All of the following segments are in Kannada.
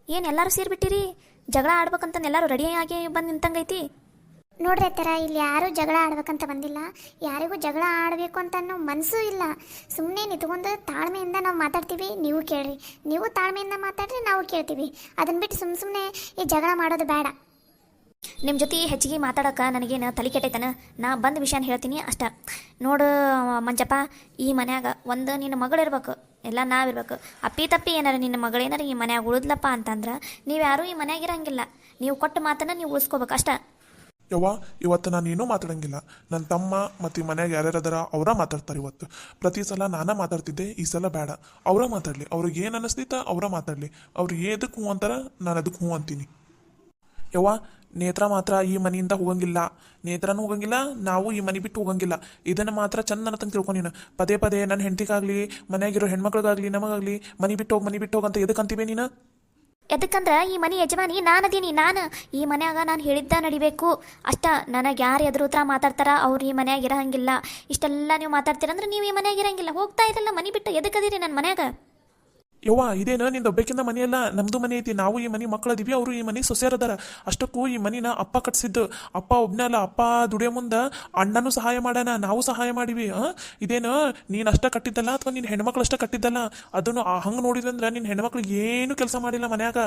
ಏನು ಎಲ್ಲರೂ ಸೇರಿಬಿಟ್ಟಿರಿ? ಜಗಳ ಆಡ್ಬೇಕಂತಂದು ಎಲ್ಲರೂ ರೆಡಿಯಾಗಿ ಬಂದು ನಿಂತಂಗೈತಿ. ನೋಡ್ರಿ ಅತ್ತರ, ಇಲ್ಲಿ ಯಾರೂ ಜಗಳ ಆಡ್ಬೇಕಂತ ಬಂದಿಲ್ಲ. ಯಾರಿಗೂ ಜಗಳ ಆಡಬೇಕು ಅಂತ ಅನ್ನೋ ಮನಸ್ಸೂ ಇಲ್ಲ. ಸುಮ್ಮನೆ ನಿಂತ್ಕೊಂಡು ತಾಳ್ಮೆಯಿಂದ ನಾವು ಮಾತಾಡ್ತೀವಿ, ನೀವು ಕೇಳ್ರಿ. ನೀವು ತಾಳ್ಮೆಯಿಂದ ಮಾತಾಡ್ರಿ, ನಾವು ಕೇಳ್ತೀವಿ. ಅದನ್ನ ಬಿಟ್ಟು ಸುಮ್ಮನೆ ಈ ಜಗಳ ಮಾಡೋದು ಬೇಡ. ನಿಮ್ಮ ಜೊತೆ ಹೆಚ್ಚಿಗೆ ಮಾತಾಡೋಕೆ ನನಗೇನು ತಲೆ ಕೆಟ್ಟೈತನ? ನಾ ಬಂದ ವಿಷಯನ ಹೇಳ್ತೀನಿ ಅಷ್ಟ. ನೋಡು ಮಂಜಪ್ಪ, ಈ ಮನ್ಯಾಗ ಒಂದು ನಿನ್ನ ಮಗಳಿರ್ಬೇಕು, ಎಲ್ಲ ನಾವಿರ್ಬೇಕು. ಅಪ್ಪಿ ತಪ್ಪಿ ಏನಾರ ನಿನ್ನ ಮಗಳೇನಾರ ಈ ಮನ್ಯಾಗ ಉಳಿದ್ಲಪ್ಪ ಅಂತಂದ್ರೆ ನೀವು ಯಾರೂ ಈ ಮನ್ಯಾಗ ಇರಂಗಿಲ್ಲ. ನೀವು ಕೊಟ್ಟ ಮಾತನ್ನು ನೀವು ಉಳಿಸ್ಕೋಬೇಕು ಅಷ್ಟ. ಯವ್ವ, ಇವತ್ತು ನಾನು ಏನೂ ಮಾತಾಡಂಗಿಲ್ಲ. ನನ್ನ ತಮ್ಮ ಮತ್ತು ಈ ಮನ್ಯಾಗ ಯಾರ್ಯಾರದಾರ ಅವರ ಮಾತಾಡ್ತಾರೆ. ಇವತ್ತು ಪ್ರತಿ ಸಲ ನಾನೇ ಮಾತಾಡ್ತಿದ್ದೆ, ಈ ಸಲ ಬೇಡ. ಅವರ ಮಾತಾಡಲಿ, ಅವ್ರಿಗೆ ಏನು ಅನ್ನಿಸ್ತೈತ ಅವರ ಮಾತಾಡಲಿ. ಅವ್ರು ಏದಕ್ಕೆ ಹ್ಞೂ ಅಂತಾರ, ನಾನು ಅದಕ್ಕೆ ಹ್ಞೂ ಅಂತೀನಿ. ಯವ್ವ, ನೇತ್ರ ಮಾತ್ರ ಈ ಮನೆಯಿಂದ ಹೋಗಂಗಿಲ್ಲ. ನೇತ್ರನೂ ಹೋಗಂಗಿಲ್ಲ, ನಾವು ಈ ಮನೆ ಬಿಟ್ಟು ಹೋಗಂಗಿಲ್ಲ. ಇದನ್ನು ಮಾತ್ರ ಚಂದ ತಂಗೆ ತಿಳ್ಕೊ ನೀನು. ಪದೇ ಪದೇ ನನ್ನ ಹೆಂಡತಿಗಾಗಲಿ ಮನೆಯಾಗಿರೋ ಹೆಣ್ಮಕ್ಳಿಗಾಗಲಿ ನಮಗಾಗಲಿ ಮನೆ ಬಿಟ್ಟು ಹೋಗಿ ಅಂತ ಎದಕ್ಕೆ ಅಂತೀವಿ ನೀನು? ಎದಕ್ಕಂದ್ರೆ ಈ ಮನೆ ಯಜಮಾನಿ ನಾನದೀನಿ. ನಾನು ಈ ಮನ್ಯಾಗ ನಾನು ಹೇಳಿದ್ದ ನಡಿಬೇಕು ಅಷ್ಟ. ನನಗೆ ಯಾರು ಎದುರು ಉತ್ತರ ಮಾತಾಡ್ತಾರ ಅವ್ರು ಈ ಮನ್ಯಾಗ ಇರಂಗಿಲ್ಲ. ಇಷ್ಟೆಲ್ಲ ನೀವು ಮಾತಾಡ್ತೀರಂದ್ರೆ ನೀವು ಈ ಮನ್ಯಾಗ ಇರಂಗಿಲ್ಲ. ಹೋಗ್ತಾ ಇರಲ್ಲ ಮನೆ ಬಿಟ್ಟು. ಎದಕ್ಕದೀರಿ ನನ್ನ ಮನ್ಯಾಗ? ಯವ್ವ, ಇದೇನು ನಿಂದು ಒಬ್ಬಕ್ಕಿಂತ ಮನೆಯಲ್ಲ, ನಮ್ಮದು ಮನೆ ಐತಿ. ನಾವು ಈ ಮನೆ ಮಕ್ಕಳದಿವಿ, ಅವರು ಈ ಮನೆ ಸೊಸೆಯರದಾರ. ಅಷ್ಟಕ್ಕೂ ಈ ಮನಿನ ಅಪ್ಪ ಕಟ್ಸಿದ್ದು. ಅಪ್ಪ ಒಬ್ಬನೇ ಅಲ್ಲ, ಅಪ್ಪ ದುಡಿಯೋ ಮುಂದೆ ಅಣ್ಣನೂ ಸಹಾಯ ಮಾಡೋಣ, ನಾವು ಸಹಾಯ ಮಾಡಿವಿ. ಇದೇನು ನೀನು ಅಷ್ಟ ಕಟ್ಟಿದ್ದಲ್ಲ ಅಥವಾ ನಿನ್ನ ಹೆಣ್ಮಕ್ಳು ಅಷ್ಟ ಕಟ್ಟಿದ್ದಲ್ಲ. ಅದನ್ನು ಹಂಗೆ ನೋಡಿದಂದ್ರೆ ನಿನ್ನ ಹೆಣ್ಮಕ್ಳಿಗೆ ಏನು ಕೆಲಸ ಮಾಡಿಲ್ಲ ಮನ್ಯಾಗ.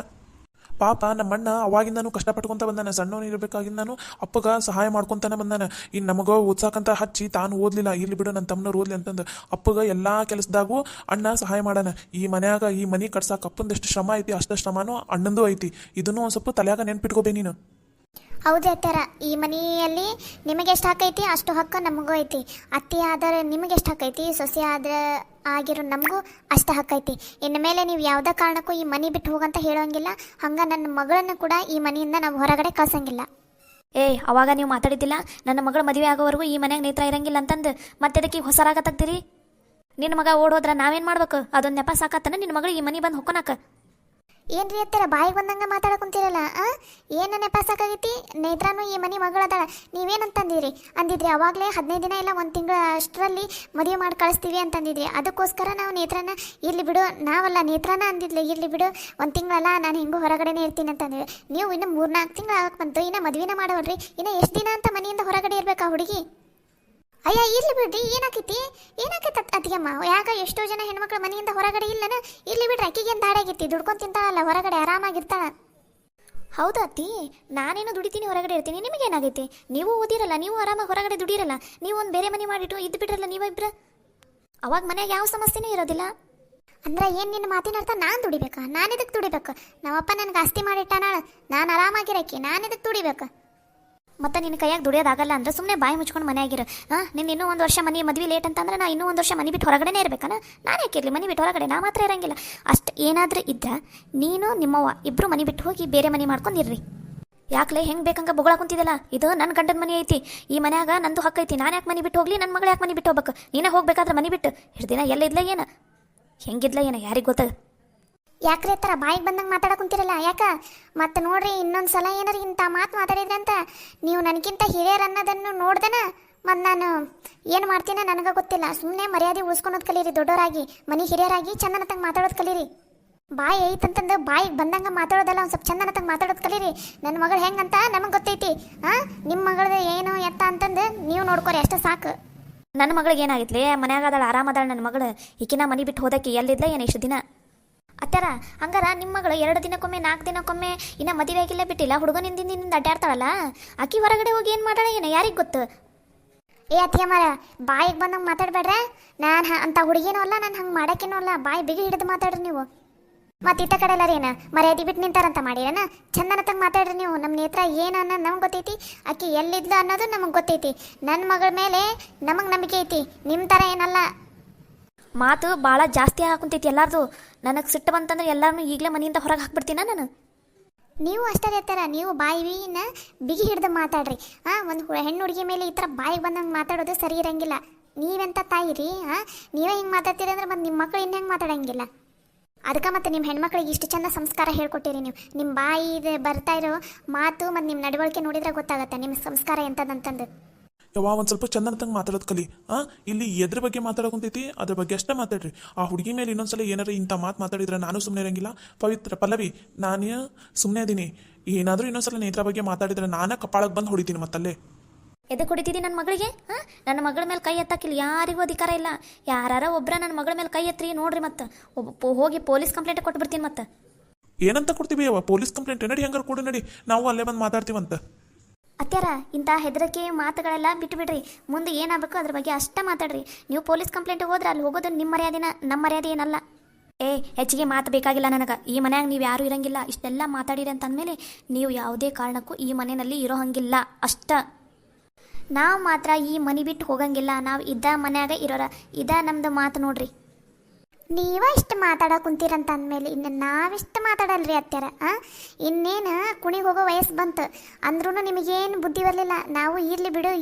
ಪಾಪ ನಮ್ಮಣ್ಣ ಅವಾಗಿಂದನೂ ಕಷ್ಟಪಟ್ಕೊಂತ ಬಂದಾನ. ಸಣ್ಣವನು ಇರಬೇಕಾಗಿಂದ ನಾನು ಅಪ್ಪಗ ಸಹಾಯ ಮಾಡ್ಕೊತಾನೆ ಬಂದಾನ. ಇನ್ನು ನಮಗ ಓದ್ಸಾಕಂತ ಹಚ್ಚಿ ತಾನು ಓದ್ಲಿಲ್ಲ, ಇಲ್ಲಿ ಬಿಡು ನನ್ನ ತಮ್ಮನವ್ರು ಓದ್ಲಿ ಅಂತಂದು ಅಪ್ಪಗ ಎಲ್ಲಾ ಕೆಲಸದಾಗೂ ಅಣ್ಣ ಸಹಾಯ ಮಾಡಾನ. ಈ ಮನ್ಯಾಗ ಈ ಮನೆ ಕಟ್ಸಾಕ ಅಪ್ಪಂದೆಷ್ಟು ಶ್ರಮ ಐತಿ ಅಷ್ಟ ಶ್ರಮನೂ ಅಣ್ಣಂದು ಐತಿ. ಇದನ್ನು ಒಂದು ಸ್ವಲ್ಪ ತಲೆಯಾಗ ನೆನ್ಪಿಟ್ಕೋಬೇ ನೀನು. ಹೌದು ಅತ್ತರ, ಈ ಮನೆಯಲ್ಲಿ ನಿಮಗೆ ಎಷ್ಟು ಹಕ್ಕೈತಿ ಅಷ್ಟು ಹಕ್ಕು ನಮಗೂ ಐತಿ. ಅತ್ತಿ ಆದರೆ ನಿಮಗೆ ಎಷ್ಟು ಹಕ್ಕೈತಿ, ಸೊಸೆ ಆದ್ರೆ ಆಗಿರೋ ನಮಗೂ ಅಷ್ಟು ಹಕ್ಕೈತಿ. ಇನ್ನು ಮೇಲೆ ನೀವು ಯಾವುದೇ ಕಾರಣಕ್ಕೂ ಈ ಮನೆ ಬಿಟ್ಟು ಹೋಗಂತ ಹೇಳೋಂಗಿಲ್ಲ. ಹಂಗೆ ನನ್ನ ಮಗಳನ್ನು ಕೂಡ ಈ ಮನೆಯಿಂದ ನಾವು ಹೊರಗಡೆ ಕಳ್ಸಂಗಿಲ್ಲ. ಅವಾಗ ನೀವು ಮಾತಾಡಿದ್ದಿಲ್ಲ ನನ್ನ ಮಗಳು ಮದುವೆ ಆಗೋವರೆಗೂ ಈ ಮನ್ಯಾಗ ನೇತ್ರ ಇರಂಗಿಲ್ಲ ಅಂತಂದು. ಮತ್ತೆ ಅದಕ್ಕೆ ಹೊಸರಾಗ ತೆಗ್ದಿರಿ. ನಿನ್ನ ಮಗ ಓಡೋದ್ರ ನಾವೇನು ಮಾಡ್ಬೇಕು? ಅದೊಂದು ನೆಪ ಸಾಕತ್ತನ ನಿನ್ನ ಮಗಳು ಈ ಮನೆ ಬಂದು ಹೊಕ್ಕೊನಾಕ. ಏನ್ರಿ ಅತ್ತರ, ಬಾಯಿಗೆ ಬಂದಂಗೆ ಮಾತಾಡಕುಂತಿರಲ್ಲ. ಏನು ನೆಪ ಸಾಕಾಗೈತಿ? ನೇತ್ರಾನು ಈ ಮನೆ ಮಗಳದಾಳ, ನೀವೇನಂತಂದಿರಿ ಅಂದಿದ್ರಿ ಅವಾಗಲೇ. 15 ದಿನ ಇಲ್ಲ 1 ತಿಂಗಳ ಅಷ್ಟರಲ್ಲಿ ಮದುವೆ ಮಾಡಿ ಕಳಿಸ್ತೀವಿ ಅಂತಂದಿದ್ರಿ. ಅದಕ್ಕೋಸ್ಕರ ನಾವು ನೇತ್ರನ ಇರ್ಲಿ ಬಿಡು, ನಾವಲ್ಲ ನೇತ್ರನ ಅಂದಿದ್ಲು ಇರ್ಲಿ ಬಿಡು 1 ತಿಂಗಳಲ್ಲ ನಾನು ಹೆಂಗೂ ಹೊರಗಡೆನೇ ಇರ್ತೀನಿ ಅಂತಂದಿದ್ವಿ. ನೀವು ಇನ್ನು 3-4 ತಿಂಗಳು ಆಗಕ್ಕೆ ಬಂತು, ಇನ್ನು ಮದುವೆನ ಮಾಡೋಲ್ರಿ. ಇನ್ನು ಎಷ್ಟು ದಿನ ಅಂತ ಮನೆಯಿಂದ ಹೊರಗಡೆ ಇರ್ಬೇಕಾ ಹುಡುಗಿ? ಅಯ್ಯ ಇರ್ಲಿ ಬಿಡ್ರಿ, ಏನಾಕೈತಿ ಅತ್ತಿಗೆಮ್ಮ? ಯಾಕ ಎಷ್ಟೋ ಜನ ಹೆಣ್ಮಕ್ಳು ಮನೆಯಿಂದ ಹೊರಗಡೆ ಇಲ್ಲನ? ಇರ್ಲಿ ಬಿಡ್ರಿ, ಅಕ್ಕಿಗೇನು ದಾಡಾಗಿರ್ತಿ, ದುಡ್ಕೊಂಡು ತಿಂತಾಳಲ್ಲ, ಹೊರಗಡೆ ಆರಾಮಾಗಿರ್ತಾಳ. ಹೌದಾ ಅತ್ತಿ? ನಾನೇನು ದುಡಿತೀನಿ, ಹೊರಗಡೆ ಇರ್ತೀನಿ. ನಿಮಗೇನಾಗೈತಿ? ನೀವು ಓದಿರಲ್ಲ, ನೀವು ಆರಾಮಾಗಿ ಹೊರಗಡೆ ದುಡಿರಲ್ಲ. ನೀವು ಒಂದು ಬೇರೆ ಮನೆ ಮಾಡಿಟ್ಟು ಇದ್ದು ಬಿಡ್ರಲ್ಲ ನೀವಿಬ್ರು. ಅವಾಗ ಮನೆಯಾಗ ಯಾವ ಸಮಸ್ಯೆನೂ ಇರೋದಿಲ್ಲ. ಅಂದ್ರೆ ಏನು ನಿನ್ನ ಮಾತಿನ ಅರ್ಥ? ನಾನು ದುಡಿಬೇಕಾ? ನಾನು ಇದಕ್ಕೆ ದುಡಿಬೇಕು? ನಮ್ಮಪ್ಪ ನನಗೆ ಆಸ್ತಿ ಮಾಡಿಟ್ಟಾನಾಳ, ನಾನು ಆರಾಮಾಗಿರಕ್ಕೆ ನಾನು ಇದಕ್ಕೆ ದುಡಿಬೇಕು? ಮತ್ತೆ ನಿನ್ನ ಕೈಯಾಗ ದುಡಿಯೋದಾಗಲ್ಲ ಅಂದ್ರೆ ಸುಮ್ಮನೆ ಬಾಯಿ ಮುಚ್ಕೊಂಡು ಮನೆಯಾಗಿರು. ನಿನ್ನ ಇನ್ನೂ 1 ವರ್ಷ ಮದುವೆ ಲೇಟ್ ಅಂತಂದ್ರೆ ನಾ ಇನ್ನೂ 1 ವರ್ಷ ಮನೆ ಬಿಟ್ಟು ಹೊರಗಡೆನೇ ಇರ್ಬೇಕಾನ? ನಾನು ಯಾಕಿರಲಿ ಮನೆ ಬಿಟ್ಟು ಹೊರಗಡೆ? ನಾ ಮಾತ್ರ ಇರಂಗಿಲ್ಲ. ಅಷ್ಟು ಏನಾದರೂ ಇದ್ರೆ ನೀನು ನಿಮ್ಮವ್ವ ಇಬ್ಬರು ಮನೆ ಬಿಟ್ಟು ಹೋಗಿ ಬೇರೆ ಮನೆ ಮಾಡ್ಕೊಂಡಿರ್ರಿ. ಯಾಕಲೇ ಹೆಂಗೆ ಬೇಕಂಗ ಬೊಗಳ ಕುಂತಿದ್ದಲ್ಲ? ಇದು ನನ್ನ ಗಂಡನ ಮನೆ ಐತಿ, ಈ ಮನ್ಯಾಗ ನಂದು ಹಕ್ಕೈತಿ. ನಾನು ಯಾಕೆ ಮನೆ ಬಿಟ್ಟು ಹೋಗ್ಲಿ? ನನ್ನ ಮಗಳು ಯಾಕೆ ಮನೆ ಬಿಟ್ಟು ಹೋಗ್ಬೇಕು? ನೀನೇ ಹೋಗ್ಬೇಕಾದ್ರೆ ಮನೆ ಬಿಟ್ಟು ಎಷ್ಟು ದಿನ ಎಲ್ಲ ಇದ್ಲ ಏನು ಹೆಂಗಿದ್ಲ ಏನು ಯಾರಿಗೆ ಗೊತ್ತದ? ಯಾಕ್ರಿ ಥರ ಬಾಯಿಗೆ ಬಂದಂಗೆ ಮಾತಾಡಕುಂತಿರಲ್ಲ? ಯಾಕ ಮತ್ತೆ ನೋಡ್ರಿ, ಇನ್ನೊಂದು ಸಲ ಏನಾರು ಇಂಥ ಮಾತು ಮಾತಾಡಿದ್ರಂತ ನೀವು ನನಗಿಂತ ಹಿರಿಯರು ಅನ್ನೋದನ್ನು ನೋಡ್ದನ ಮತ್ತು ನಾನು ಏನು ಮಾಡ್ತೀನ ನನಗೆ ಗೊತ್ತಿಲ್ಲ. ಸುಮ್ಮನೆ ಮರ್ಯಾದೆ ಉಳಿಸ್ಕೊಳೋದು ಕಲೀರಿ. ದೊಡ್ಡವರಾಗಿ ಮನೆ ಹಿರಿಯರಾಗಿ ಚಂದನತಂಗೆ ಮಾತಾಡೋದು ಕಲೀರಿ. ಬಾಯಿ ಐತಂತಂದು ಬಾಯಿಗೆ ಬಂದಂಗೆ ಮಾತಾಡೋದಲ್ಲ, ಒಂದು ಸ್ವಲ್ಪ ಚಂದನತಂಗೆ ಮಾತಾಡೋದು ಕಲೀರಿ. ನನ್ನ ಮಗಳು ಹೆಂಗಂತ ನಮಗೆ ಗೊತ್ತೈತಿ. ನಿಮ್ಮ ಮಗಳದು ಏನು ಎತ್ತ ಅಂತಂದು ನೀವು ನೋಡ್ಕೊರಿ, ಅಷ್ಟು ಸಾಕು. ನನ್ನ ಮಗಳಿಗೆ ಏನಾಗಿತ್ಲಿ? ಮನ್ಯಾಗ ಅದಾಳ, ಆರಾಮದಾಳ ನನ್ನ ಮಗಳು. ಈಕಿನ ಮನೆ ಬಿಟ್ಟು ಹೋದಕ್ಕೆ ಎಲ್ಲಿದ್ಲ ಏನು ಇಷ್ಟು ದಿನ? ಅತ್ತಾರ ಹಂಗಾರ ನಿಮ್ಮ ಮಗಳು 2 ದಿನಕ್ಕೊಮ್ಮೆ 4 ದಿನಕ್ಕೊಮ್ಮೆ ಇನ್ನು ಮದುವೆ ಆಗಿಲ್ಲ ಬಿಟ್ಟಿಲ್ಲ ಹುಡುಗನಿಂದ ಅಡ್ಡಾಡ್ತಾಳಲ್ಲ, ಆಕಿ ಹೊರಗಡೆ ಹೋಗಿ ಏನು ಮಾಡಾಳ ಏನು ಯಾರಿಗೆ ಗೊತ್ತು? ಏ ಅತ್ತಿಗೆಮ್ಮರ, ಬಾಯಿಗೆ ಬಂದಂಗೆ ಮಾತಾಡಬೇಡ್ರೆ. ನಾನು ಅಂತ ಹುಡುಗಿನೂ ಅಲ್ಲ, ನಾನು ಹಂಗೆ ಮಾಡೋಕ್ಕೇನೂ ಅಲ್ಲ. ಬಾಯಿ ಬಿಗಿ ಹಿಡಿದು ಮಾತಾಡ್ರಿ ನೀವು. ಮತ್ತು ಇತ್ತ ಕಡೆ ಎಲ್ಲಾರ ಏನು ಮರ್ಯಾದೆ ಬಿಟ್ಟು ನಿಂತಾರಂತ ಮಾಡಿರೇನ? ಚಂದನತಂಗೆ ಮಾತಾಡ್ರಿ ನೀವು. ನಮ್ಮ ನೇತ್ರ ಏನು ಅನ್ನೋದು ನಮ್ಗೆ ಗೊತ್ತೈತಿ, ಆಕಿ ಎಲ್ಲಿದ್ಲು ಅನ್ನೋದು ನಮಗೆ ಗೊತ್ತೈತಿ. ನನ್ನ ಮಗಳ ಮೇಲೆ ನಮಗೆ ನಂಬಿಕೆ ಐತಿ, ನಿಮ್ಮ ಥರ ಏನಲ್ಲ. ಮಾತು ಭಾಳ ಜಾಸ್ತಿ ಹಾಕುಂತೈತಿ ಎಲ್ಲಾರ್ದು. ನನಗೆ ಸಿಟ್ಟು ಬಂತಂದ್ರೆ ಎಲ್ಲರೂ ಈಗಲೇ ಮನೆಯಿಂದ ಹೊರಗೆ ಹಾಕ್ಬಿಡ್ತೀನ ನಾನು. ನೀವು ಅಷ್ಟೇ ಇರ್ತಾರ, ನೀವು ಬಾಯಿನ ಬಿಗಿ ಹಿಡ್ದು ಮಾತಾಡ್ರಿ. ಒಂದು ಹೆಣ್ಣು ಹುಡುಗಿ ಮೇಲೆ ಈ ಥರ ಬಾಯಿಗೆ ಬಂದಂಗೆ ಮಾತಾಡೋದು ಸರಿ ಇರಂಗಿಲ್ಲ. ನೀವೆಂತ ತಾಯಿ ರೀ? ನೀವೇ ಹಿಂಗೆ ಮಾತಾಡ್ತೀರಿ ಅಂದ್ರೆ ಮತ್ತು ನಿಮ್ಮ ಮಕ್ಕಳು ಇನ್ನು ಹೆಂಗೆ ಮಾತಾಡಂಗಿಲ್ಲ? ಅದಕ್ಕೆ ಮತ್ತು ನಿಮ್ಮ ಹೆಣ್ಮಕ್ಳಿಗೆ ಇಷ್ಟು ಚೆಂದ ಸಂಸ್ಕಾರ ಹೇಳ್ಕೊಟ್ಟಿರಿ ನೀವು. ನಿಮ್ಮ ಬಾಯಿ ಬರ್ತಾ ಇರೋ ಮಾತು ಮತ್ತು ನಿಮ್ಮ ನಡವಳಿಕೆ ನೋಡಿದ್ರೆ ಗೊತ್ತಾಗತ್ತೆ ನಿಮ್ಮ ಸಂಸ್ಕಾರ ಎಂಥದಂತಂದು. ಯವ್ವ ಒಂದು ಸ್ವಲ್ಪ ಚಂದನತಂಗೆ ಮಾತಾಡೋದು ಕಲಿ ಇಲ್ಲಿ ಎದ್ರ ಬಗ್ಗೆ ಮಾತಾಡೋಕುಂತೈತಿ ಅದ್ರ ಬಗ್ಗೆ ಅಷ್ಟೇ ಮಾತಾಡ್ರಿ. ಆ ಹುಡುಗಿ ಮೇಲೆ ಇನ್ನೊಂದ್ಸಲ ಏನಾರ ಇಂಥ ಮಾತಾಡಿದ್ರೆ ನಾನು ಸುಮ್ಮನೆ ಇರಂಗಿಲ್ಲ. ಪಲ್ಲವಿ, ನಾನು ಸುಮ್ಮನೆ ಅದೀನಿ. ಏನಾದರೂ ಇನ್ನೊಂದ್ಸಲ ನೇತ್ರ ಬಗ್ಗೆ ಮಾತಾಡಿದ್ರೆ ನಾನು ಕಪಾಳಕ್ಕೆ ಬಂದು ಹೊಡಿತೀನಿ ಮತ್ತಲ್ಲೇ. ಎದಕ್ಕೆ ಹೊಡಿತಿದ್ದೀನಿ ನನ್ನ ಮಗಳಿಗೆ? ನನ್ನ ಮಗಳ ಮೇಲೆ ಕೈ ಎತ್ತಕ್ಕಿಲ್ಲ, ಯಾರಿಗೂ ಅಧಿಕಾರ ಇಲ್ಲ. ಯಾರ ಒಬ್ಬರ ನನ್ನ ಮಗಳ ಮೇಲೆ ಕೈ ಎತ್ತಿ ನೋಡ್ರಿ, ಮತ್ತೆ ಹೋಗಿ ಪೊಲೀಸ್ ಕಂಪ್ಲೇಂಟ್ ಕೊಟ್ಬಿಡ್ತೀನಿ. ಮತ್ತೆ ಏನಂತ ಕೊಡ್ತೀವಿ ಯವ್ವ? ಪೊಲೀಸ್ ಕಂಪ್ಲೇಂಟ್ ನಡಿ, ಹಂಗಾರೆ ಕೊಡು ನಡಿ, ನಾವು ಅಲ್ಲೇ ಬಂದು ಮಾತಾಡ್ತೀವಂತ. ಅತ್ಯಾರ, ಇಂಥ ಹೆದರಿಕೆ ಮಾತುಗಳೆಲ್ಲ ಬಿಟ್ಟು ಬಿಡ್ರಿ. ಮುಂದೆ ಏನಾಗಬೇಕು ಅದ್ರ ಬಗ್ಗೆ ಅಷ್ಟೇ ಮಾತಾಡ್ರಿ. ನೀವು ಪೊಲೀಸ್ ಕಂಪ್ಲೇಂಟಿಗೆ ಹೋದ್ರೆ ಅಲ್ಲಿ ಹೋಗೋದು ನಿಮ್ಮ ಮರ್ಯಾದೆನ, ನಮ್ಮ ಮರ್ಯಾದೆ ಏನಲ್ಲ. ಹೆಚ್ಚಿಗೆ ಮಾತು ಬೇಕಾಗಿಲ್ಲ ನನಗೆ. ಈ ಮನ್ಯಾಗ ನೀವು ಯಾರೂ ಇರಂಗಿಲ್ಲ. ಇಷ್ಟೆಲ್ಲ ಮಾತಾಡಿರಿ ಅಂತಂದಮೇಲೆ ನೀವು ಯಾವುದೇ ಕಾರಣಕ್ಕೂ ಈ ಮನೆಯಲ್ಲಿ ಇರೋ ಹಂಗಿಲ್ಲ ಅಷ್ಟ. ನಾವು ಮಾತ್ರ ಈ ಮನೆ ಬಿಟ್ಟು ಹೋಗಂಗಿಲ್ಲ. ನಾವು ಇದ್ದ ಮನ್ಯಾಗ ಇರೋರ. ಇದ ನಮ್ದು ಮಾತು ನೋಡ್ರಿ. ನೀವ ಇಷ್ಟು ಮಾತಾಡೋ ಕುಂತೀರಂತ ಅಂದಮೇಲೆ ಇನ್ನು ನಾವಿಷ್ಟು ಮಾತಾಡಲ್ರಿ ಅತ್ಯಾರ. ಇನ್ನೇನು ಕುಣಿಗೆ ಹೋಗೋ ವಯಸ್ಸು ಬಂತು ಅಂದ್ರೂ ನಿಮಗೇನು ಬುದ್ಧಿ ಬರಲಿಲ್ಲ. ನಾವು ಇರಲಿ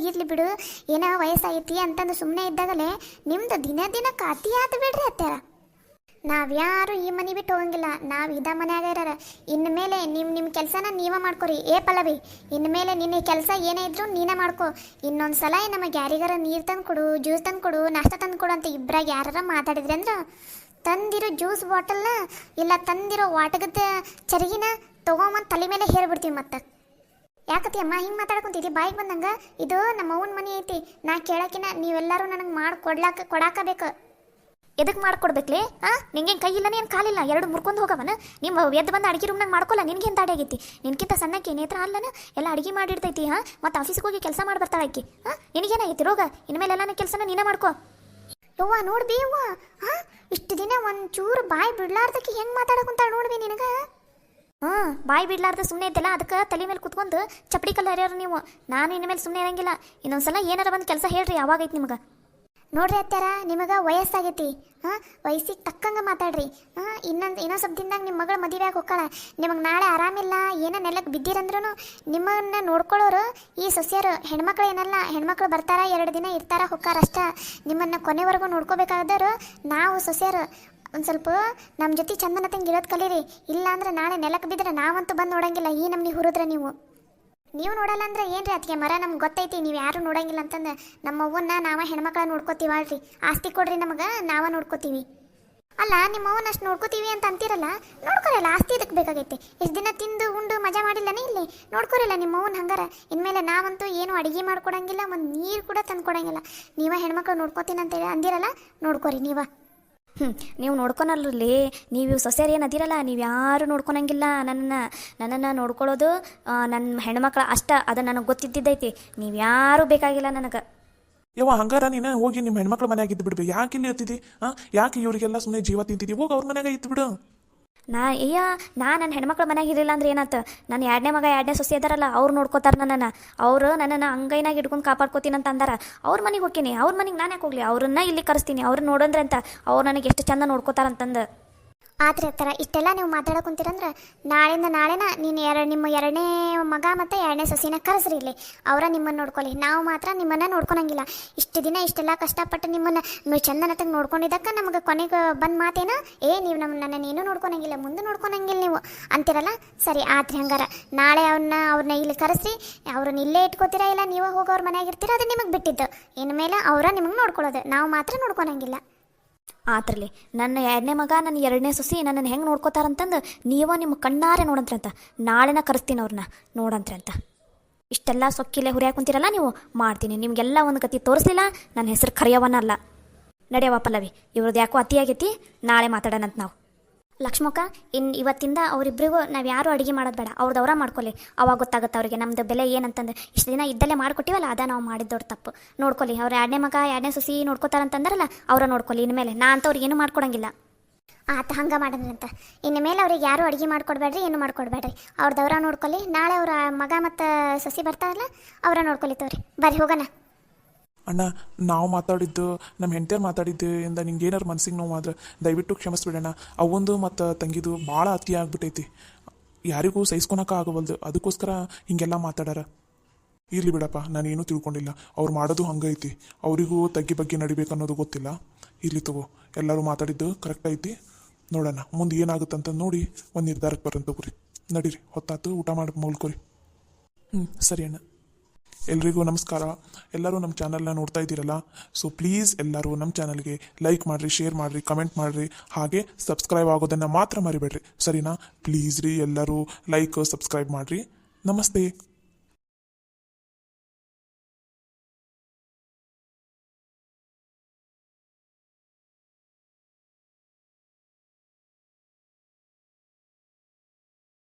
ಬಿಡು ಏನೋ ವಯಸ್ಸಾಗೈತಿ ಅಂತಂದು ಸುಮ್ಮನೆ ಇದ್ದಾಗಲೇ ನಿಮ್ದು ದಿನಕ್ಕೆ ಅತಿ ಆತು ಬಿಡ್ರಿ ಅತ್ಯಾರ. ನಾವ್ಯಾರು ಈ ಮನೆ ಬಿಟ್ಟು ಹೋಗಂಗಿಲ್ಲ. ನಾವು ಇದ ಮನ್ಯಾಗ ಇರೋರ. ಇನ್ನು ಮೇಲೆ ನಿಮ್ಮ ಕೆಲಸನ ನೀವೇ ಮಾಡ್ಕೊರಿ. ಪಲ್ಲವಿ, ಇನ್ನು ಮೇಲೆ ನಿನ್ನ ಕೆಲಸ ಏನೇ ಇದ್ರು ನೀನೇ ಮಾಡ್ಕೊ. ಇನ್ನೊಂದು ಸಲ ನಮಗೆ ಯಾರಿಗಾರ ನೀರು ತಂದು ಕೊಡು, ಜ್ಯೂಸ್ ತಂದು ಕೊಡು, ನಾಷ್ಟ ತಂದು ಕೊಡು ಅಂತ ಇಬ್ಬರಾಗ ಯಾರ ಮಾತಾಡಿದ್ರಿ ಅಂದ್ರೆ ತಂದಿರೋ ಜ್ಯೂಸ್ ಬಾಟಲ್ನ ಇಲ್ಲ ತಂದಿರೋ ವಾಟಗದ ಚರಿಗಿನ ತೊಗೊಂಬಂದು ತಲೆ ಮೇಲೆ ಹೇರ್ಬಿಡ್ತೀವಿ. ಮತ್ತೆ ಯಾಕತಿ ಅಮ್ಮ ಹಿಂಗೆ ಮಾತಾಡ್ಕೊಂತಿದ್ದಿ ಬಾಯಿಗೆ ಬಂದಂಗೆ? ಇದು ನಮ್ಮ ಅವ್ವನ ಮನೆ ಐತಿ. ನಾ ಕೇಳೋಕಿನ ನೀವೆಲ್ಲರೂ ನನಗೆ ಕೊಡಾಕಬೇಕು. ಎದಕ್ಕೆ ಮಾಡ್ಕೊಡ್ಬೇಕ್ಲೆ? ನಿಂಗೇನು ಕೈ ಇಲ್ಲ, ಏನು ಕಾಲಿಲ್ಲ, ಎರಡು ಮುರ್ಕೊಂಡು ಹೋಗವನ? ನಿಮ್ಮ ಎದ್ದು ಬಂದು ಅಡುಗೆ ರೂಮ್ನಾಗ ಮಾಡ್ಕೊಲ್ಲ. ನಿನ್ಗೇನು ದಾಡಿ ಆಗೈತಿ? ನಿನ್ಕಿಂತ ಸಣ್ಣಕ್ಕೆ ನೇತ್ರ ಅಲ್ಲನ ಎಲ್ಲ ಅಡುಗೆ ಮಾಡಿಡ್ತೈತಿ. ಮತ್ತು ಆಫೀಸ್ಗೆ ಹೋಗಿ ಕೆಲಸ ಮಾಡಿ ಬರ್ತಾಳೆ ಆಕಿ. ನಿನಗೇನಾಗೈತಿ ರೋಗ? ಇನ್ಮೇಲೆ ಎಲ್ಲಾನ ಕೆಲಸನ ನೀನೇ ಮಾಡ್ಕೋ. ಯವ್ವ ನೋಡ್ಬಿ ಯವ್ವ, ಇಷ್ಟು ದಿನ ಒಂಚೂರು ಬಾಯಿ ಬಿಡ್ಲಾರ್ದಕ್ಕೆ ಹೆಂಗೆ ಮಾತಾಡಕುಂತಾಳ ನೋಡ್ಬಿ ನಿನಗೆ. ಬಾಯಿ ಬಿಡ್ಲಾರ್ದ ಸುಮ್ಮನೆ ಇದ್ದಲ್ಲ, ಅದಕ್ಕೆ ತಲೆ ಮೇಲೆ ಕುತ್ಕೊಂಡು ಚಪ್ಪಡಿ ಕಲ್ಲು ಹರಿಯೋರು ನೀವು. ನಾನು ಇನ್ಮೇಲೆ ಸುಮ್ಮನೆ ಇರಂಗಿಲ್ಲ. ಇನ್ನೊಂದ್ಸಲ ಏನಾರ ಒಂದು ಕೆಲಸ ಹೇಳ್ರಿ, ಯಾವಾಗೈತಿ ನಿಮ್ಗೆ? ನೋಡ್ರಿ ಅತ್ಯಾರ, ನಿಮಗೆ ವಯಸ್ಸಾಗೈತಿ. ವಯಸ್ಸಿಗೆ ತಕ್ಕಂಗೆ ಮಾತಾಡ್ರಿ. ಇನ್ನೊಂದು ಸ್ವಲ್ಪ ದಿನದಾಗ ನಿಮ್ಮ ಮಗಳು ಮದುವೆಯಾಗಿ ಹೋಗ್ತಾಳ. ನಿಮಗೆ ನಾಳೆ ಆರಾಮಿಲ್ಲ, ಏನೋ ನೆಲಕ್ಕೆ ಬಿದ್ದಿರಂದ್ರೂ ನಿಮ್ಮನ್ನ ನೋಡ್ಕೊಳ್ಳೋರು ಈ ಸೊಸೆಯರು. ಹೆಣ್ಮಕ್ಳು ಏನಲ್ಲ, ಹೆಣ್ಮಕ್ಳು ಬರ್ತಾರ, 2 ದಿನ ಇರ್ತಾರ, ಹೋಗ್ತಾರ ಅಷ್ಟ. ನಿಮ್ಮನ್ನು ಕೊನೆವರೆಗೂ ನೋಡ್ಕೋಬೇಕಾದವರು ನಾವು ಸೊಸೆಯರು. ಒಂದು ಸ್ವಲ್ಪ ನಮ್ಮ ಜೊತೆ ಚಂದನತಂಗೆ ಇರೋದು ಕಲೀರಿ. ಇಲ್ಲ ಅಂದ್ರೆ ನಾಳೆ ನೆಲಕ್ಕೆ ಬಿದ್ದರೆ ನಾವಂತೂ ಬಂದು ನೋಡಂಗಿಲ್ಲ. ಈ ನಮ್ನಿ ಹುರಿದ್ರೆ ನೀವು ನೋಡಲ್ಲ ಅಂದ್ರೆ ಏನ್ರಿ ಅದಕ್ಕೆ ಮರ? ನಮ್ಗೆ ಗೊತ್ತೈತಿ ನೀವು ಯಾರು ನೋಡಂಗಿಲ್ಲ ಅಂತಂದು. ನಮ್ಮ ಅವ್ವನ್ನ ನಾವ ಹೆಣ್ಮಕ್ಳ ನೋಡ್ಕೋತೀವಲ್ರಿ. ಆಸ್ತಿ ಕೊಡ್ರಿ ನಮಗೆ, ನಾವ ನೋಡ್ಕೋತೀವಿ. ಅಲ್ಲ, ನಿಮ್ಮ ಅವ್ವನ್ನ ಅಷ್ಟು ನೋಡ್ಕೋತೀವಿ ಅಂತ ಅಂತೀರಲ್ಲ, ನೋಡ್ಕೊರಲ್ಲ. ಆಸ್ತಿ ಇದಕ್ಕೆ ಬೇಕಾಗೈತಿ. ಎಷ್ಟು ದಿನ ತಿಂದು ಉಂಡು ಮಜಾ ಮಾಡಿಲ್ಲನೇ ಇಲ್ಲಿ? ನೋಡ್ಕೊರಿಲ್ಲ ನಿಮ್ಮ ಅವ್ವನ ಹಂಗಾರ. ಇನ್ಮೇಲೆ ನಾವಂತೂ ಏನು ಅಡುಗೆ ಮಾಡ್ಕೊಡಂಗಿಲ್ಲ, ಒಂದು ನೀರು ಕೂಡ ತಂದು ಕೊಡಂಗಿಲ್ಲ. ನೀವ ಹೆಣ್ಮಕ್ಳು ನೋಡ್ಕೋತೀನಿ ಅಂತೇಳಿ ಅಂದಿರಲ್ಲ, ನೋಡ್ಕೊರಿ ನೀವ. ನೀವು ನೋಡ್ಕೊನಲ್ರಿ. ನೀವು ಸೊಸೆಯರು ಏನು ಅದಿರಲ್ಲ, ನೀವು ಯಾರು ನೋಡ್ಕೊಳಂಗಿಲ್ಲ. ನನ್ನನ್ನು ನೋಡ್ಕೊಳ್ಳೋದು ನನ್ನ ಹೆಣ್ಮಕ್ಳು ಅಷ್ಟ. ಅದು ನನಗೆ ಗೊತ್ತಿದ್ದೈತಿ. ನೀವು ಯಾರೂ ಬೇಕಾಗಿಲ್ಲ ನನಗೆ. ಯವ್ವ ಹಂಗಾರ ನೀನು ಹೋಗಿ ನಿಮ್ಮ ಹೆಣ್ಮಕ್ಳ ಮನ್ಯಾಗ ಇದ್ದು ಬಿಡ್ಬೇಕು. ಯಾಕೆ ಇಲ್ಲಿ ಇರ್ತಿದ್ದಿ? ಯಾಕೆ ಇವರಿಗೆಲ್ಲ ಸುಮ್ಮನೆ ಜೀವ ತಿಂತಿದ್ದಿ? ಹೋಗಿ ಅವ್ರ ಮನ್ಯಾಗ ಇದ್ದು ಬಿಡು. ನನ್ನ ಹೆಣ್ಮಕ್ಳ ಮನ್ಯಾಗ ಇರಲಿಲ್ಲ ಅಂದ್ರೆ ಏನಾಯ್ತು? ನನ್ನ 2ನೇ ಮಗ 2ನೇ ಸೊಸೆ ಇದಾರಲ್ಲ, ಅವ್ರು ನೋಡ್ಕೋತಾರೆ ನನ್ನನ್ನು. ಅವರು ನನ್ನನ್ನು ಅಂಗೈನಾಗ ಇಟ್ಕೊಂಡು ಕಾಪಾಡ್ಕೋತೀನಿ ಅಂತ ಅಂದಾರ. ಅವ್ರ ಮನೆಗೆ ಹೋಗ್ತೀನಿ. ಅವ್ರ ಮನೆಗೆ ನಾನು ಯಾಕೆ ಹೋಗ್ಲಿ? ಅವ್ರನ್ನ ಇಲ್ಲಿ ಕರೆಸ್ತೀನಿ. ಅವ್ರನ್ನ ನೋಡಂದ್ರೆ ಅಂತ ಅವ್ರು ನನಗೆ ಎಷ್ಟು ಚಂದ ನೋಡ್ಕೋತಾರಂತಂದು. ಆದ್ರೆ ಥರ ಇಷ್ಟೆಲ್ಲ ನೀವು ಮಾತಾಡಕೊಂತೀರಂದ್ರೆ ನಾಳೆನ ನಿಮ್ಮ 2ನೇ ಮಗ ಮತ್ತು 2ನೇ ಸೊಸಿನ ಕರೆಸ್ರಿ ಇಲ್ಲಿ. ಅವರ ನಿಮ್ಮನ್ನು ನೋಡ್ಕೊಳ್ಳಿ. ನಾವು ಮಾತ್ರ ನಿಮ್ಮನ್ನು ನೋಡ್ಕೊಳಂಗಿಲ್ಲ. ಇಷ್ಟು ದಿನ ಇಷ್ಟೆಲ್ಲ ಕಷ್ಟಪಟ್ಟು ನಿಮ್ಮನ್ನು ನೀವು ಚಂದನತ್ತಾಗ ನೋಡ್ಕೊಂಡಿದ್ದಕ್ಕೆ ನಮಗೆ ಕೊನೆಗೆ ಬಂದು ಮಾತೇನ ನೀವು ನನ್ನನ್ನು ಏನೂ ನೋಡ್ಕೊಳಂಗಿಲ್ಲ, ಮುಂದೆ ನೋಡ್ಕೊಳಂಗಿಲ್ಲ ನೀವು ಅಂತಿರಲ್ಲ. ಸರಿ ಆತ್ರಿ, ಹಂಗಾರ ನಾಳೆ ಅವ್ರನ್ನ ಇಲ್ಲಿ ಕರೆಸ್ರಿ. ಅವ್ರನ್ನ ಇಲ್ಲೇ ಇಟ್ಕೋತೀರಾ ಇಲ್ಲ ನೀವು ಹೋಗಿ ಅವ್ರ ಮನೆಯಾಗ ಇರ್ತೀರ, ಅದು ನಿಮಗೆ ಬಿಟ್ಟಿದ್ದು. ಇನ್ಮೇಲೆ ಅವರ ನಿಮಗೆ ನೋಡ್ಕೊಳ್ಳೋದು, ನಾವು ಮಾತ್ರ ನೋಡ್ಕೊಳಂಗಿಲ್ಲ. ಆತ್ರಲ್ಲಿ ನನ್ನ 2ನೇ ಮಗ, ನನ್ನ 2ನೇ ಸೊಸಿ ನನ್ನನ್ನು ಹೆಂಗೆ ನೋಡ್ಕೋತಾರಂತಂದು ನೀವು ನಿಮ್ಮ ಕಣ್ಣಾರೆ ನೋಡಂತ್ರಂತ. ನಾಳೆನ ಕರೆಸ್ತೀನಿ ಅವ್ರನ್ನ ನೋಡಂತ್ರಂತ. ಇಷ್ಟೆಲ್ಲ ಸೊಕ್ಕಿಲೆ ಹುರಿಯಾಕೆ ಕುಂತಿರಲ್ಲ ನೀವು. ಮಾಡ್ತೀನಿ ನಿಮಗೆಲ್ಲ ಒಂದು ಕತಿ ತೋರಿಸ್ಲಿಲ್ಲ. ನನ್ನ ಹೆಸರು ಕರೆಯವನಲ್ಲ. ನಡೆಯವ ಪಲ್ಲವಿ, ಇವ್ರದ್ದು ಯಾಕೋ ಅತಿಯಾಗೈತಿ. ನಾಳೆ ಮಾತಾಡೋಣಂತ ನಾವು. ಲಕ್ಷ್ಮಕ್ಕ, ಇವತ್ತಿಂದ ಅವರಿಬ್ಬರಿಗೂ ನಾವು ಯಾರೂ ಅಡುಗೆ ಮಾಡೋದು ಬೇಡ. ಅವ್ರದವ್ರ ಮಾಡ್ಕೊಳ್ಳಿ. ಅವಾಗ ಗೊತ್ತಾಗುತ್ತೆ ಅವ್ರಿಗೆ ನಮ್ಮದು ಬೆಲೆ ಏನಂತಂದು. ಇಷ್ಟು ದಿನ ಇದ್ದಲ್ಲೇ ಮಾಡಿಕೊಟ್ಟಿವಲ್ಲ, ಅದ ನಾವು ಮಾಡಿದ ದೊಡ್ಡ ತಪ್ಪು. ನೋಡ್ಕೊಳ್ಳಿ. ಅವ್ರ 2ನೇ ಮಗ 2ನೇ ಸೊಸಿ ನೋಡ್ಕೋತಾರಂತಂದ್ರಲ್ಲ, ಅವ್ರ ನೋಡ್ಕೊಳ್ಳಿ. ಇನ್ಮೇಲೆ ನಾ ಅಂತ ಅವ್ರಿಗೆ ಏನೂ ಮಾಡ್ಕೊಡಂಗಿಲ್ಲ. ಹಂಗೆ ಮಾಡೋದಂತ. ಇನ್ನು ಮೇಲೆ ಅವ್ರಿಗೆ ಯಾರು ಅಡುಗೆ ಮಾಡ್ಕೊಡ್ಬೇಡ್ರಿ, ಏನು ಮಾಡ್ಕೊಡ್ಬೇಡ್ರಿ. ಅವ್ರದವ್ರ ನೋಡ್ಕೊಳ್ಳಿ. ನಾಳೆ ಅವ್ರ ಮಗ ಮತ್ತು ಸೊಸಿ ಬರ್ತಾರಲ್ಲ, ಅವರ ನೋಡ್ಕೊಳ್ಳಿ. ತೋರಿ ಬರ್ರಿ ಹೋಗೋಣ. ಅಣ್ಣ, ನಾವು ಮಾತಾಡಿದ್ದು, ನಮ್ಮ ಹೆಂಡತಿಯರು ಮಾತಾಡಿದ್ದು ಇಂದ ನಿಂಗೆ ಏನಾರು ಮನ್ಸಿಗೆ ನೋವು ಆದ್ರೆ ದಯವಿಟ್ಟು ಕ್ಷಮಿಸ್ಬಿಡೋಣ. ಅವೊಂದು ಮತ್ತು ತಂಗಿದು ಭಾಳ ಅತಿ ಆಗ್ಬಿಟ್ಟೈತಿ. ಯಾರಿಗೂ ಸಹಿಸ್ಕೊಳಕ್ಕೆ ಆಗವಲ್ದು. ಅದಕ್ಕೋಸ್ಕರ ಹಿಂಗೆಲ್ಲ ಮಾತಾಡಾರ. ಇರಲಿ ಬಿಡಪ್ಪ, ನಾನೇನು ತಿಳ್ಕೊಂಡಿಲ್ಲ. ಅವ್ರು ಮಾಡೋದು ಹಂಗೈತಿ. ಅವರಿಗೂ ತಗ್ಗಿ ಬಗ್ಗೆ ನಡಿಬೇಕು ಅನ್ನೋದು ಗೊತ್ತಿಲ್ಲ. ಇರಲಿ ತಗೋ, ಎಲ್ಲರೂ ಮಾತಾಡಿದ್ದು ಕರೆಕ್ಟ್ ಐತಿ. ನೋಡೋಣ ಮುಂದೆ ಏನಾಗುತ್ತಂತ ನೋಡಿ ಒಂದು ನಿರ್ಧಾರಕ್ಕೆ ಬರೋಣ. ತಗೋರಿ, ನಡೀರಿ. ಹೊತ್ತಾತು, ಊಟ ಮಾಡಿ ಮಲ್ಕೋರಿ. ಸರಿ ಅಣ್ಣ. ಎಲ್ರಿಗೂ ನಮಸ್ಕಾರ. ಎಲ್ಲರೂ ನಮ್ಮ ಚಾನಲ್ನ ನೋಡ್ತಾ ಇದ್ದೀರಲ್ಲ, ಸೊ ಪ್ಲೀಸ್ ಎಲ್ಲರೂ ನಮ್ಮ ಚಾನಲ್ಗೆ ಲೈಕ್ ಮಾಡಿರಿ, ಶೇರ್ ಮಾಡಿರಿ, ಕಮೆಂಟ್ ಮಾಡಿರಿ, ಹಾಗೆ ಸಬ್ಸ್ಕ್ರೈಬ್ ಆಗೋದನ್ನು ಮಾತ್ರ ಮರಿಬೇಡ್ರಿ, ಸರಿನಾ? ಪ್ಲೀಸ್ ರೀ ಎಲ್ಲರೂ ಲೈಕ್ ಸಬ್ಸ್ಕ್ರೈಬ್ ಮಾಡಿರಿ. ನಮಸ್ತೆ.